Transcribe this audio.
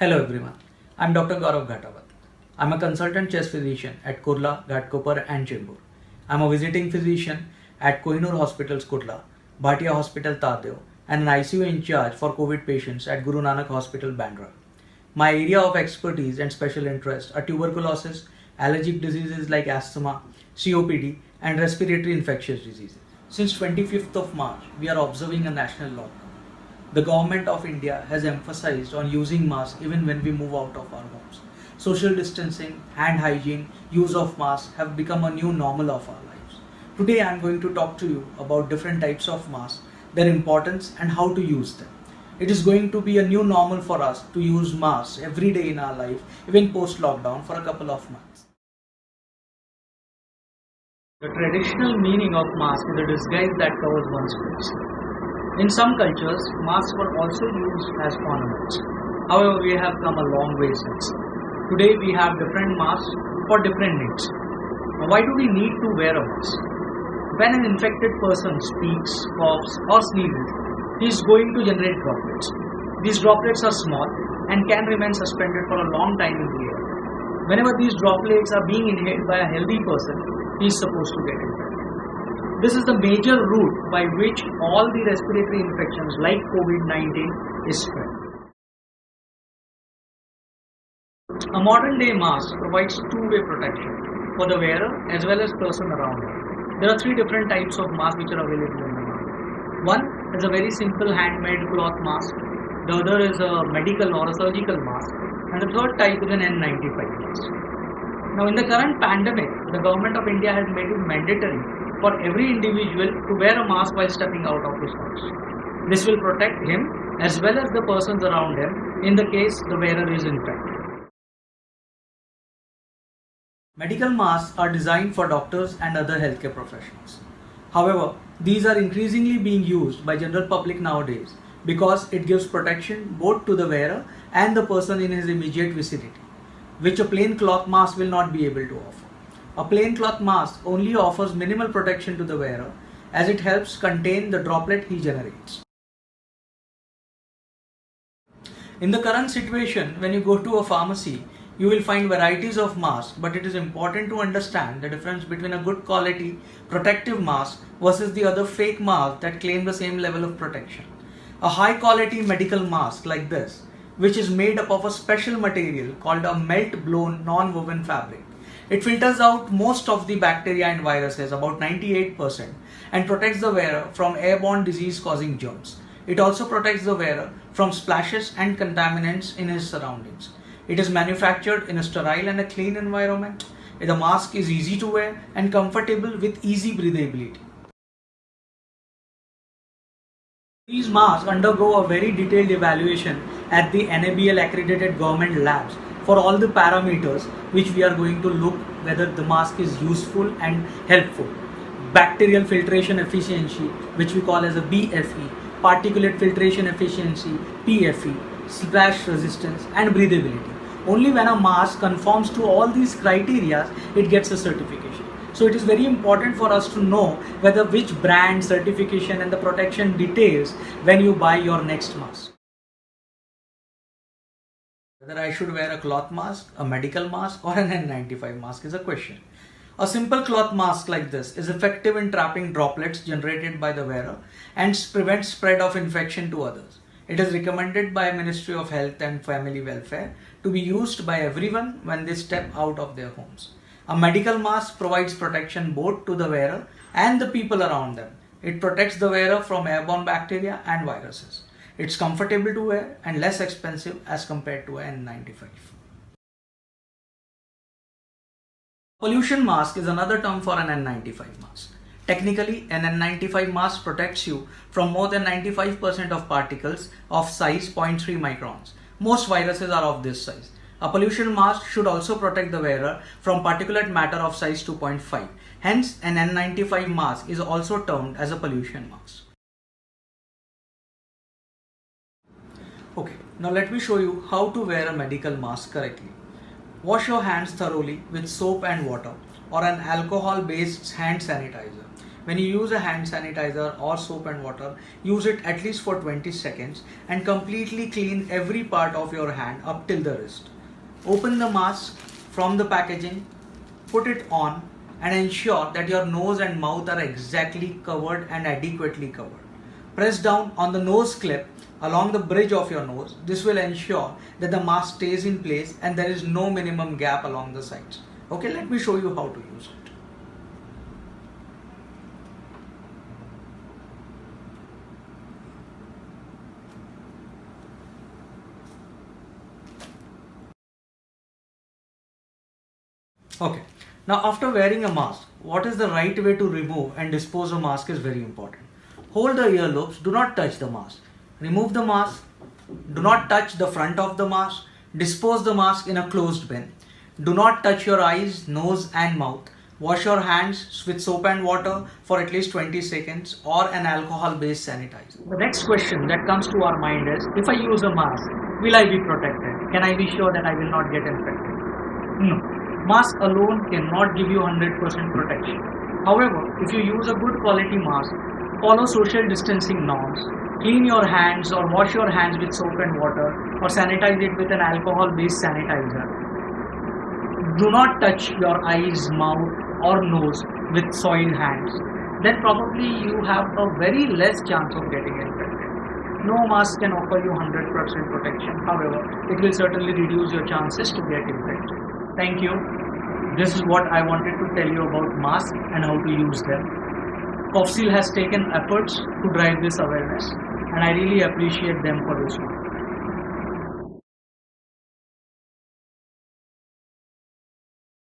Hello everyone, I'm Dr. Gaurav Ghatawat. I'm a consultant chest physician at Kurla, Ghatkopar and Chembur. I'm a visiting physician at Kohinoor Hospitals Kurla, Bhatia Hospital Tardeo and an ICU in charge for COVID patients at Guru Nanak Hospital Bandra. My area of expertise and special interest are tuberculosis, allergic diseases like asthma, COPD and respiratory infectious diseases. Since 25th of March, we are observing a national lockdown. The government of India has emphasized on using masks even when we move out of our homes. Social distancing, hand hygiene, use of masks have become a new normal of our lives. Today I am going to talk to you about different types of masks, their importance and how to use them. It is going to be a new normal for us to use masks every day in our life, even post-lockdown for a couple of months. The traditional meaning of mask is a disguise that covers one's face. In some cultures, masks were also used as ornaments. However, we have come a long way since. Today we have different masks for different needs. Now, why do we need to wear a mask? When an infected person speaks, coughs or sneezes, he is going to generate droplets. These droplets are small and can remain suspended for a long time in the air. Whenever these droplets are being inhaled by a healthy person, he is supposed to get infected. This is the major route by which all the respiratory infections like COVID-19 is spread. A modern day mask provides two-way protection for the wearer as well as person around him. There are three different types of masks which are available in the market. One is a very simple handmade cloth mask. The other is a medical or a surgical mask. And the third type is an N95 mask. Now in the current pandemic, the government of India has made it mandatory for every individual to wear a mask while stepping out of his house. This will protect him as well as the persons around him in the case the wearer is infected. Medical masks are designed for doctors and other healthcare professionals. However, these are increasingly being used by general public nowadays because it gives protection both to the wearer and the person in his immediate vicinity, which a plain cloth mask will not be able to offer. A plain cloth mask only offers minimal protection to the wearer as it helps contain the droplet he generates. In the current situation, when you go to a pharmacy, you will find varieties of masks, but it is important to understand the difference between a good quality protective mask versus the other fake masks that claim the same level of protection. A high quality medical mask like this, which is made up of a special material called a melt blown non-woven fabric. It filters out most of the bacteria and viruses, about 98%, and protects the wearer from airborne disease causing germs. It also protects the wearer from splashes and contaminants in his surroundings. It is manufactured in a sterile and a clean environment. The mask is easy to wear and comfortable with easy breathability. These masks undergo a very detailed evaluation at the NABL accredited government labs for all the parameters which we are going to look whether the mask is useful and helpful. Bacterial filtration efficiency, which we call as a BFE, particulate filtration efficiency, PFE, splash resistance and breathability. Only when a mask conforms to all these criteria, it gets a certification. So it is very important for us to know whether which brand, certification and the protection details when you buy your next mask. Whether I should wear a cloth mask, a medical mask or an N95 mask is a question. A simple cloth mask like this is effective in trapping droplets generated by the wearer and prevents spread of infection to others. It is recommended by Ministry of Health and Family Welfare to be used by everyone when they step out of their homes. A medical mask provides protection both to the wearer and the people around them. It protects the wearer from airborne bacteria and viruses. It's comfortable to wear and less expensive as compared to an N95. Pollution mask is another term for an N95 mask. Technically, an N95 mask protects you from more than 95% of particles of size 0.3 microns. Most viruses are of this size. A pollution mask should also protect the wearer from particulate matter of size 2.5. Hence, an N95 mask is also termed as a pollution mask. Okay, now let me show you how to wear a medical mask correctly. Wash your hands thoroughly with soap and water or an alcohol-based hand sanitizer. when you use a hand sanitizer or soap and water, use it at least for 20 seconds and completely clean every part of your hand up till the wrist. Open the mask from the packaging, put it on, and ensure that your nose and mouth are exactly covered and adequately covered. Press down on the nose clip along the bridge of your nose. This will ensure that the mask stays in place and there is no minimum gap along the sides. Okay, let me show you how to use it. Okay, now after wearing a mask, what is the right way to remove and dispose a mask is very important. Hold the earlobes, do not touch the mask. Remove the mask, do not touch the front of the mask. Dispose the mask in a closed bin. Do not touch your eyes, nose and mouth. Wash your hands with soap and water for at least 20 seconds or an alcohol-based sanitizer. The next question that comes to our mind is, if I use a mask, will I be protected? Can I be sure that I will not get infected? No. Mask alone cannot give you 100% protection. However, if you use a good quality mask, follow social distancing norms, clean your hands or wash your hands with soap and water or sanitize it with an alcohol-based sanitizer. Do not touch your eyes, mouth or nose with soiled hands. Then probably you have a very less chance of getting infected. No mask can offer you 100% protection. However, it will certainly reduce your chances to get infected. Thank you. This is what I wanted to tell you about masks and how to use them. COFSEAL has taken efforts to drive this awareness and I really appreciate them for this one.